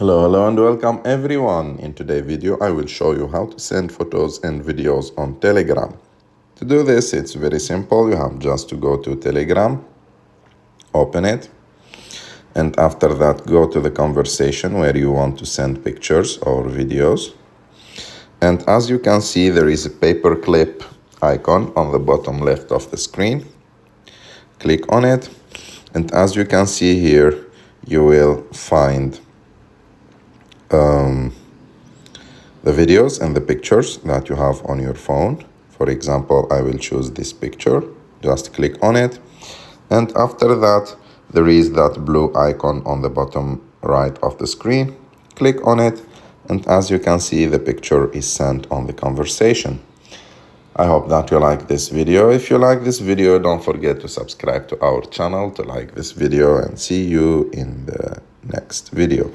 Hello and welcome everyone. In today's video I will show you how to send photos and videos on Telegram. To do this it's very simple. You have just to go to Telegram, open it, and after that go to the conversation where you want to send pictures or videos. And as you can see, there is a paperclip icon on the bottom left of the screen. Click on it, and as you can see here you will find the videos and the pictures that you have on your phone. For example, I will choose this picture. Just click on it, and after that there is that blue icon on the bottom right of the screen. Click on it, and as you can see, the picture is sent on the conversation. I hope that you like this video. If you like this video, don't forget to subscribe to our channel, to like this video, and see you in the next video.